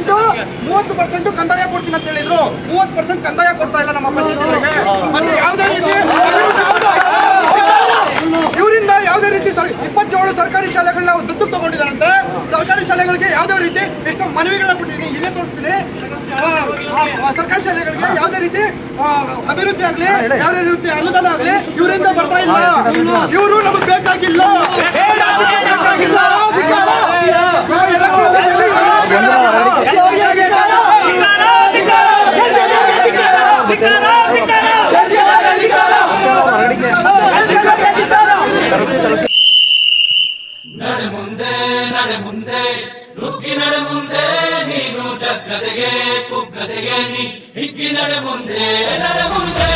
ಇವರು 30% ಕಂದಾಯ ಕೊಡ್ತೀನಿ ಅಂತ ಹೇಳಿದ್ರು. 30% ಕಂದಾಯ ಕೊಡ್ತಾ ಇಲ್ಲ ನಮ್ಮ ಪಂಚಾಯತ್ಗಳಿಗೆ. ಮತ್ತೆ ಯಾವುದೇ ರೀತಿ ಇವರಿಂದ ಯಾವುದೇ ರೀತಿ 27 ಸರ್ಕಾರಿ ಶಾಲೆಗಳನ್ನ ದತ್ತು ತಗೊಂಡಿದ್ದಾರಂತೆ. ಸರ್ಕಾರಿ ಶಾಲೆಗಳಿಗೆ ಯಾವುದೇ ರೀತಿ ಎಷ್ಟೋ ಮನವಿಗಳನ್ನ ಕೊಟ್ಟಿದ್ದೀನಿ, ಇದೇ ತೋರಿಸ್ತೀನಿ. ಸರ್ಕಾರಿ ಶಾಲೆಗಳಿಗೆ ಯಾವುದೇ ರೀತಿ ಅಭಿವೃದ್ಧಿ ಆಗ್ಲಿ, ಯಾವುದೇ ರೀತಿ ಅನುದಾನ ಆಗ್ಲಿ ಇವರಿಂದ ಬರ್ತಾ ಇಲ್ಲ. ಇವರು ನಮಗೆ ಬೇಕಾಗಿಲ್ಲ. ನಡೆ ಮುಂದೆ ನಡೆ ಮುಂದೆ ನುಗ್ಗಿ ನಡೆ ಮುಂದೆ ನೀನು ಜಗ್ಗದೆಗೆ ಕುಗ್ಗದೆಗೆ ನೀ ಹಿಗ್ಗಿ ನಡೆ ಮುಂದೆ ನಡೆ ಮುಂದೆ.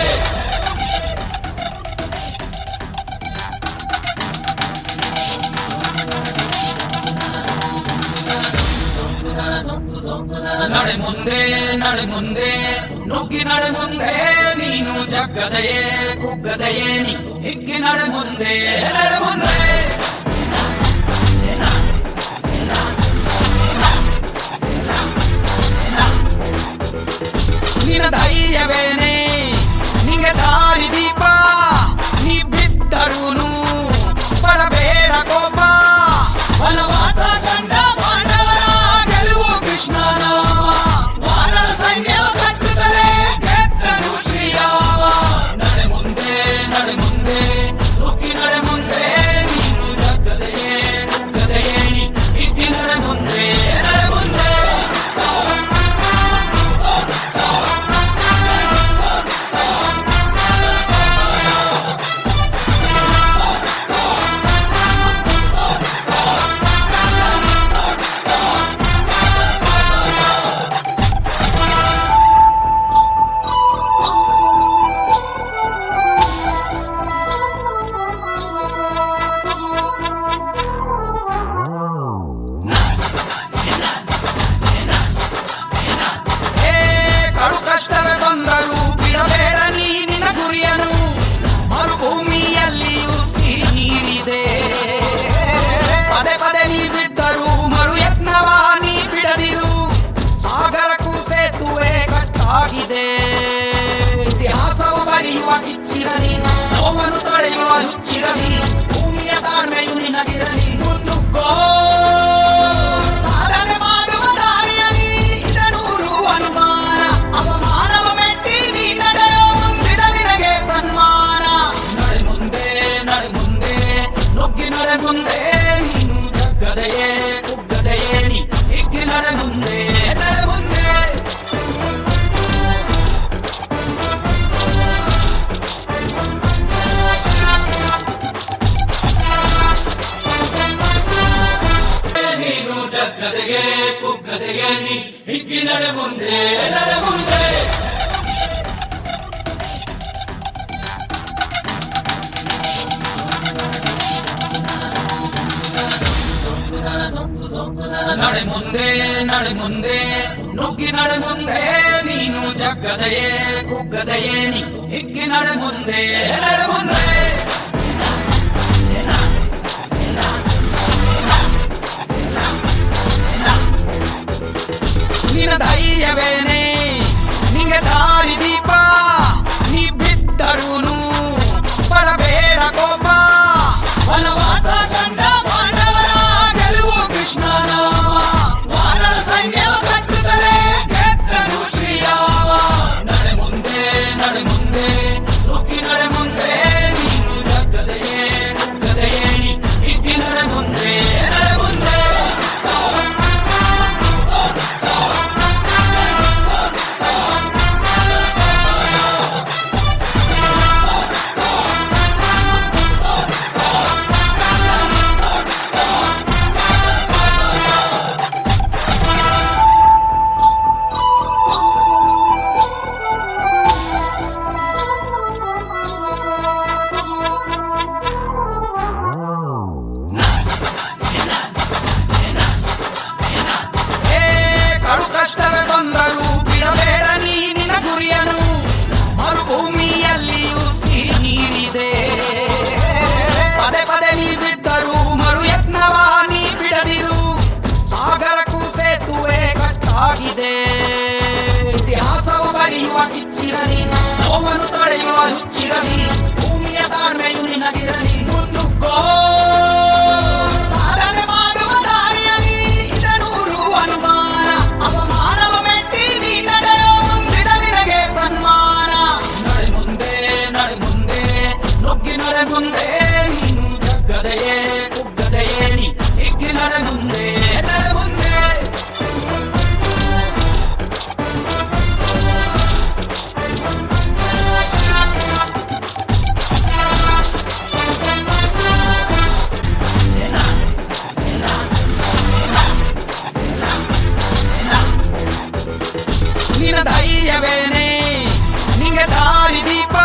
ನಡೆ ಮುಂದೆ ನಡೆ ಮುಂದೆ ನುಗ್ಗಿ ನಡೆ ಮುಂದೆ ನೀನು ಜಗ್ಗದೆಯೇ ಕುಗ್ಗದೆಯೇ ನೀ ಹಿಗ್ಗಿ ನಡೆ ಮುಂದೆ ನಡೆ ಮುಂದೆ. ನಿನ್ನ ಧೈರ್ಯವೇನೆ ನಿಂಗೆ ದಾರಿ ದೀಪ, ನೀ ಬಿದ್ದರೂನು ಪಡಬೇಡ ಕೋಪ. ವನವಾಸ ಕಂಡ ಪಾಂಡವರ ಗೆಲುವು ಕೃಷ್ಣನ ವಾನರ ಸೈನ್ಯ ಕಟ್ಟುತ್ತದೆ ಗೆದ್ದನು ಶ್ರೀರಾಮ. ನಡೆ ಮುಂದೆ ನಡೆ ಮುಂದೆ ನುಗ್ಗಿ ನಡೆ ಮುಂದೆ ನೀನು ಜಗ್ಗದೆಯೇ ಕುಗ್ಗದೆಯೇ ನೀ ಹಿಗ್ಗಿ ನಡೆ ಮುಂದೆ ನಡೆ ಮುಂದೆ. ಇತಿಹಾಸವು ಬರೆಯುವ ಕಿಚ್ಚಿರಲಿ, ನೋವನ್ನು ತೊಳೆಯುವ ಹುಚ್ಚಿರಲಿ, ಭೂಮಿಯ ತಾಳ್ಮೆಯು ನಿನಗಿರಲಿ. ಮುನ್ನುಗ್ಗೋ ಸಾಧನೆ ಮಾಡುವ ದಾರಿಯಲಿ ಇದನೂರು ಅನುಮಾನ, ಅವಮಾನವ ಮೆಟ್ಟಿ ನೀ ನಡೆಯೋ ಮುಂದಿದ ನಿನಗೆ ಸನ್ಮಾನ. ನಡೆ ಮುಂದೆ ನಡೆ ಮುಂದೆ ನುಗ್ಗಿ ನಡೆ ಮುಂದೆ ನೀನು ಜಗ್ಗದೆಯೇ ಕುಗ್ಗದೆಯೇ ನೀ ಹಿಗ್ಗಿ ನಡೆ ಮುಂದೆ ನಡೆ ಮುಂದೆ. ಜಗ್ಗದೆಗೆ ಕುಗ್ಗದೆಗೆ ನೀ ಹಿಗ್ಗಿ ನಡೆ ಮುಂದೆ ನಡೆ ಮುಂದೆ. ನಡೆ ಮುಂದೆ ನಡೆ ಮುಂದೆ ನುಗ್ಗಿ ನಡೆ ಮುಂದೆ ನೀನು ಜಗ್ಗದೆಯೇ ಕುಗ್ಗದೆಯೇ ನೀ ಹಿಗ್ಗಿ ನಡೆ ಮುಂದೆ ನಡೆ ಮುಂದೆ. ನಿನ್ನ ಧೈರ್ಯವೇನೆ ನಿಂಗೆ ದಾರಿ ದೀಪ, ನೀ ಬಿದ್ದರೂನು ಪಡಬೇಡ ಕೋಪ. ವನವಾಸ ಕಂಡ ಪಾಂಡವರ ಗೆಲುವು ಕೃಷ್ಣನ ವಾನರ ಸೈನ್ಯ ಕಟ್ಟುತ್ತದೆ ಗೆದ್ದನು ಶ್ರೀರಾಮ. ನಡೆ ಮುಂದೆ ನಡೆ ಮುಂದೆ ನುಗ್ಗಿ ನಡೆ ಮುಂದೆ ನೀನು ಜಗ್ಗದೆಯೇ ಕುಗ್ಗದೆಯೇ ನೀ ಹಿಗ್ಗಿ ನಡೆ ಮುಂದೆ ನಡೆ ಮುಂದೆ. ಬರೆಯುವ ಕಿಚ್ಚಿರಲಿ, ನೋವನ್ನು ತೊಳೆಯುವ ಹುಚ್ಚಿರಲಿ, ಭೂಮಿಯ ತಾಳ್ಮೆಯು ನಿನಗಿರಲಿ. ಮುನ್ನುಗ್ಗೋ ಸಾಧನೆ ಮಾಡುವ ದಾರಿಯಲಿ ಇದನೂರು ಅನುಮಾನ, ಅವಮಾನವ ಮೆಟ್ಟಿ ನೀ ನಡೆಯೋ ಮುಂದಿನ ನಿನಗೆ ಸನ್ಮಾನ. ನಡೆ ಮುಂದೆ ನಡೆ ಮುಂದೆ ನುಗ್ಗಿ ನಡೆ ಮುಂದೆ, ನೀನು ಜಗ್ಗದೆಯೇ ಕುಗ್ಗದೆಯೇ ನೀ ಹಿಗ್ಗಿ ನಡೆ ಮುಂದೆ ನಡೆ ಮುಂದೆ. ನಿನ್ನ ಧೈರ್ಯವೇನೆ ನಿಂಗೆ ದಾರಿ ದೀಪ,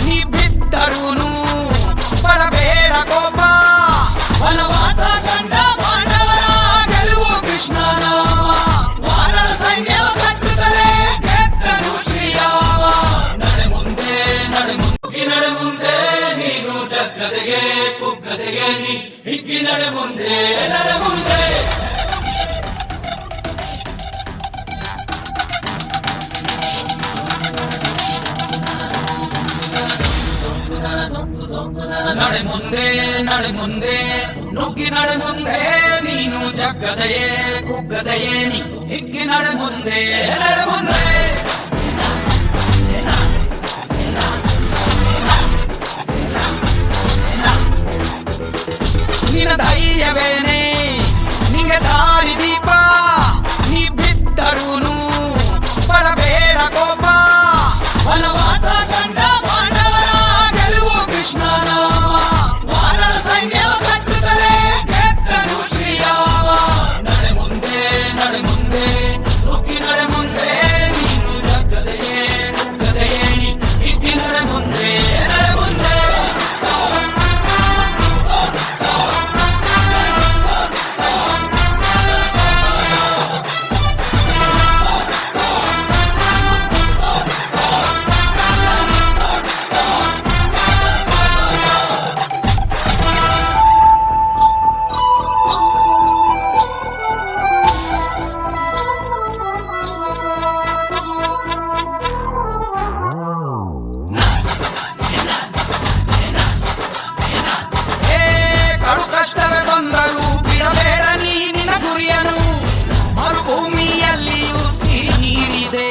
ನೀ ಬಿದ್ದರೂನು ಪಡಬೇಡ ಕೋಪ. ವನವಾಸ ಕಂಡ ಪಾಂಡವರ ಗೆಲುವು ಕೃಷ್ಣ ನಾಮ, ವಾನರ ಸೈನ್ಯ ಕಟ್ಟುತ್ತಲೇ ಗೆದ್ದನು ಶ್ರೀರಾಮ. ನಡೆ ಮುಂದೆ ನಡೆ ಮುಂದೆ ನಡೆ ಮುಂದೆ, ನೀನು ಜಗ್ಗದೆಗೆ ಕುಗ್ಗದೆಗೆ ನೀ ಹಿಗ್ಗಿ ನಡೆ ಮುಂದೆ ನಡೆ ಮುಂದೆ. ನಡೆ ಮುಂದೆ ನಡೆ ಮುಂದೆ ನುಗ್ಗಿ ನಡೆ ಮುಂದೆ, ನೀನು ಜಗ್ಗದೆಯೇ ಕುಗ್ಗದೆಯೇ ನೀ ಹಿಗ್ಗಿ ನಡೆ ಮುಂದೆ ನಡೆ ಮುಂದೆ. ನಿನ್ನ ಧೈರ್ಯವೇನೆ ನಿಂಗೆ ದಾರಿ ದೀಪ, ನೀ ಬಿದ್ದರೂನು ಪಡಬೇಡ ಕೋಪ. ವನವಾಸ ಕಂಡ ಪಾಂಡವರ ಗೆಲುವು ಕೃಷ್ಣ ನಾಮ, ವಾನರ ಸೈನ್ಯ ಕಟ್ಟುತ್ತಲೇ ಗೆದ್ದನು ಶ್ರೀರಾಮ. ನಡೆ ಮುಂದೆ ನಡೆ ಮುಂದೆ ನುಗ್ಗಿ ನಡೆ ಮುಂದೆ, ನೀನು ಜಗ್ಗದೆಯೇ ಕುಗ್ಗದೆಯೇ ನೀ ಹಿಗ್ಗಿ ನಡೆ ಮುಂದೆ ನಡೆ ಮುಂದೆ. ಕಡು ಕಷ್ಟವೇ ಬಂದರೂ ಬಿಡಬೇಡ ನೀ ನಿನ್ನ ಗುರಿಯನು, ಮರುಭೂಮಿಯಲ್ಲಿಯೂ ಸಿಹಿ ನೀರಿದೆ.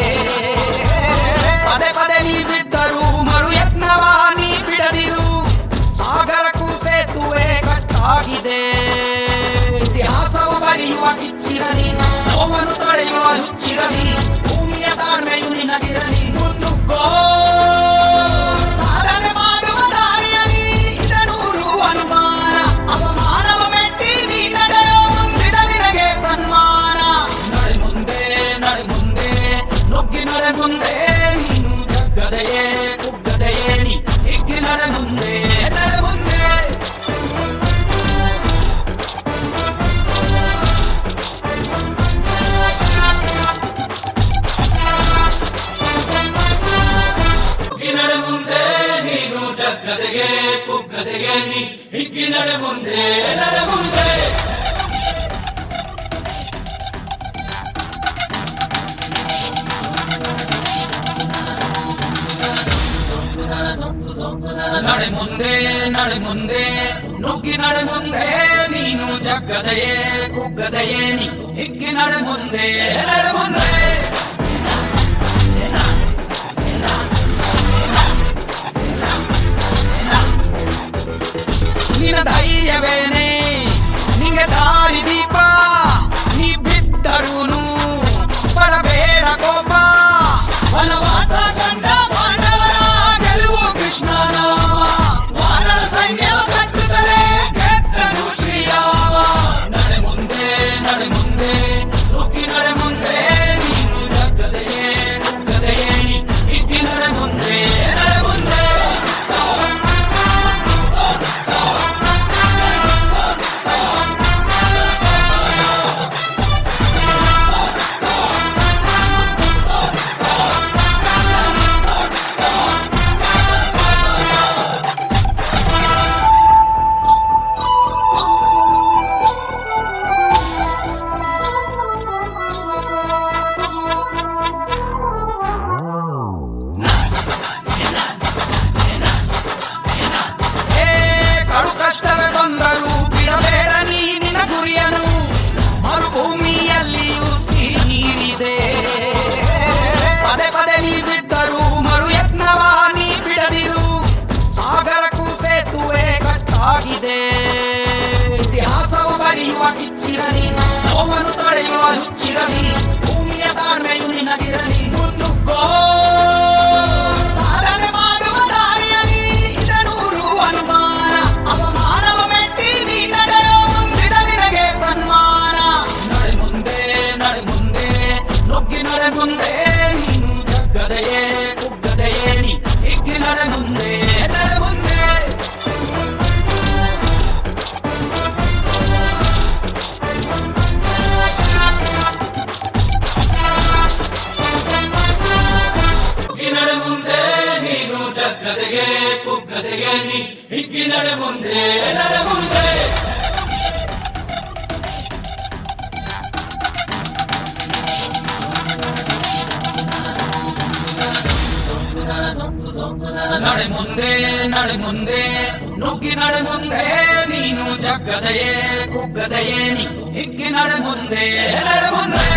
ಪದೇ ಪದೇ ನೀ ಬಿದ್ದರೂ ಮರು ಯತ್ನವ ನೀ ಬಿಡದಿರು, ಸಾಗರಕ್ಕೂ ಸೇತುವೆ ಕಟ್ಟಾಗಿದೆ. ಇತಿಹಾಸವು ಬರೆಯುವ ಕಿಚ್ಚಿರಲಿ, ನೋವನ್ನು ತೊಳೆಯುವ ಹುಚ್ಚಿರಲಿ, ಭೂಮಿಯ ತಾಳ್ಮೆಯು ನಿನಗಿರಲಿ. ಮುನ್ನುಗ್ಗೋ ಸಾಧನೆ ಮಾಡುವ ದಾರಿಯಲಿ ಇದನೂರು ಅನುಮಾನ, ಅವಮಾನವ ಮೆಟ್ಟಿ ನೀ ನಡೆಯೋ ಮುಂದಿನ ನಿನಗೆ ಸನ್ಮಾನ. ನಡೆ ಮುಂದೆ ನಡೆ ಮುಂದೆ ನುಗ್ಗಿ ನಡೆ ಮುಂದೆ, ನೀನು ಜಗ್ಗದೆಯೇ ಕುಗ್ಗದೆಯೇ ನೀ ಹಿಗ್ಗಿ ನಡೆ ಮುಂದೆ ನಡೆ ಮುಂದೆ. ನಡೆ ಮುಂದೆ, ನೀನು ಜಗ್ಗದೆಗೆ ಕುಗ್ಗದೆಗೆ ನೀ ಹಿಗ್ಗಿ ನಡೆ ಮುಂದೆ ನಡೆ ಮುಂದೆ. ನಡೆ ಮುಂದೆ ನಡೆ ಮುಂದೆ ನುಗ್ಗಿ ನಡೆ ಮುಂದೆ, ನೀನು ಜಗ್ಗದೆಯೇ ಕುಗ್ಗದೆಯೇ ನೀ ಹಿಗ್ಗಿ ನಡೆ ಮುಂದೆ ನಡೆ ಮುಂದೆ. ನಿನ್ನ ಧೈರ್ಯವೇನೆ ನಿಂಗೆ ದಾರಿ ದೀಪ, ನೀ ಬಿದ್ದರೂನು ಪಡಬೇಡ ಕೋಪ. ವನವಾಸ ಕಂಡ ಪಾಂಡವರ ಗೆಲುವು ಕೃಷ್ಣ ನಾಮ, ವಾನರ ಸೈನ್ಯ ಕಟ್ಟುತ್ತಲೇ ಗೆದ್ದನು ಶ್ರೀರಾಮ. ನಡೆ ಮುಂದೆ ನಡೆ ಮುಂದೆ ನುಗ್ಗಿ ನಡೆ ಮುಂದೆ, ನೀ ಮುಂದೆ ನೀನು ಜಗ್ಗದೆಯೇ ಕುಗ್ಗದೆಯೇ ನೀ ಹಿಗ್ಗಿ ನಡೆ ಮುಂದೆ ನಡೆ ಮುಂದೆ ನಡೆ ಮುಂದೆ ನೀನು ಜಗ್ಗದೆಗೆ ಕುಗ್ಗದೆಗೆ ನೀ ಹಿಗ್ಗಿ ನಡೆ ಮುಂದೆ ನಡೆ ಮುಂದೆ ನಡೆ ಮುಂದೆ ನಡೆ ಮುಂದೆ ನುಗ್ಗಿ ನಡೆ ಮುಂದೆ ನೀನು ಜಗ್ಗದೆಯೇ ಕುಗ್ಗದೆಯೇ ನೀ ಹಿಗ್ಗಿ ನಡೆ ಮುಂದೆ ನಡೆ ಮುಂದೆ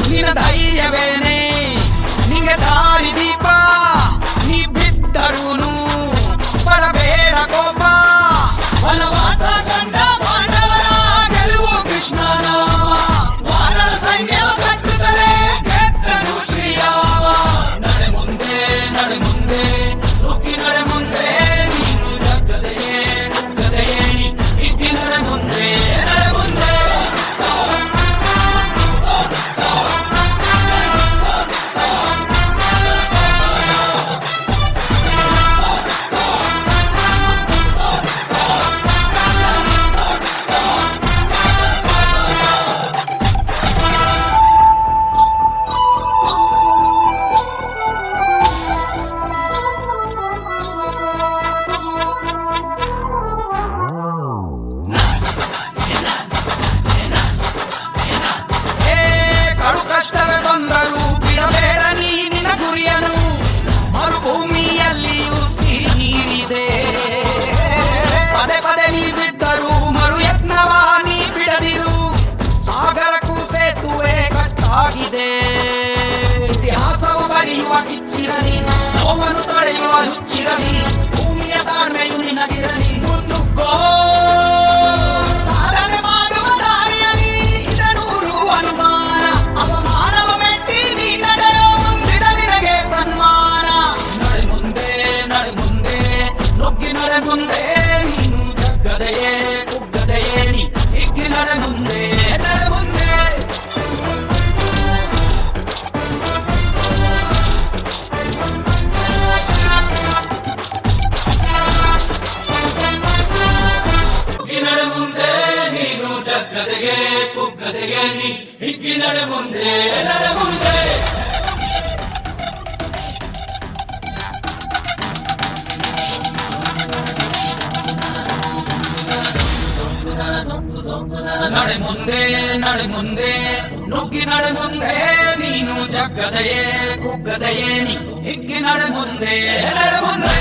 ನಿನ್ನ ಧೈರ್ಯವೇನೆ ನಿಂಗೆ ದಾರಿ ದೀಪ ನೀ ಬಿದ್ದರೂನು ಪಡಬೇಡ ಕೋಪ ವನವಾಸ ಕಂಡ ಪಾಂಡವರ ಗೆಲುವು ಕೃಷ್ಣನ ವಾನರ ಸೈನ್ಯ ಕಟ್ಟುತ್ತಲೇ ಗೆದ್ದನು ಶ್ರೀರಾಮ ನಡೆ ಮುಂದೆ ನುಗ್ಗಿ ನಡೆ ಮುಂದೆ ನೀನು ಜಗ್ಗದೆಯೇ ಕುಗ್ಗದೆಯೇ ನೀ ಹಿಗ್ಗಿ ನಡೆ ಮುಂದೆ ನಡೆ ಮುಂದೆ ಕಡು ಕಷ್ಟವೇ ಬಂದರೂ ಬಿಡಬೇಡ ನೀನಿನ ಗುರಿಯನು ಮರುಭೂಮಿಯಲ್ಲಿಯೂ ಸಿಹಿ ನೀರಿದೆ ಪದೇ ಪದೇ ನೀ ಬಿದ್ದರೂ ಮರು ಯತ್ನವ ನೀ ಬಿಡದಿರು ಸಾಗರಕ್ಕೂ ಸೇತುವೆ ಕಟ್ಟಾಗಿದೆ ಇತಿಹಾಸವು ಬರೆಯುವ ಕಿಚ್ಚಿರಲಿ ನೋವನ್ನು ತೊಳೆಯುವ ಹುಚ್ಚಿರಲಿ ಭೂಮಿಯ ತಾಳ್ಮೆಯು ನಿನಗಿರಲಿ ಮುನ್ನುಗ್ಗೋ ಸಾಧನೆ ಮಾಡುವ ದಾರಿಯಲ್ಲಿ ಇದನೂರು ಅನುಮಾನ ಅವಮಾನವ ಮೆಟ್ಟಿ ನೀ ನಡೆಯೋ ಮುಂದಿದ ನಿನಗೆ ಸನ್ಮಾನ ನಡೆ ಮುಂದೆ ನುಗ್ಗಿ ನಡೆ ಮುಂದೆ ನೀನು ಜಗ್ಗದೆಯೇ ಕುಗ್ಗದೆಯೇ ನೀ ಹಿಗ್ಗಿ ನಡೆ ಮುಂದೆ ನಡೆ ಮುಂದೆ ನಡೆ ಮುಂದೆ ನೀನು ಜಗ್ಗದೆಗೆ ಕುಗ್ಗದೆಗೆ ನೀ ಹಿಗ್ಗಿ ನಡೆ ಮುಂದೆ ನಡೆ ಮುಂದೆ ನಡೆ ಮುಂದೆ ನುಗ್ಗಿ ನಡೆ ಮುಂದೆ ನೀನು ಜಗ್ಗದೆಯೇ ಕುಗ್ಗದೆಯೇ ನೀ ಹಿಗ್ಗಿ ನಡೆ ಮುಂದೆ ನಡೆ ಮುಂದೆ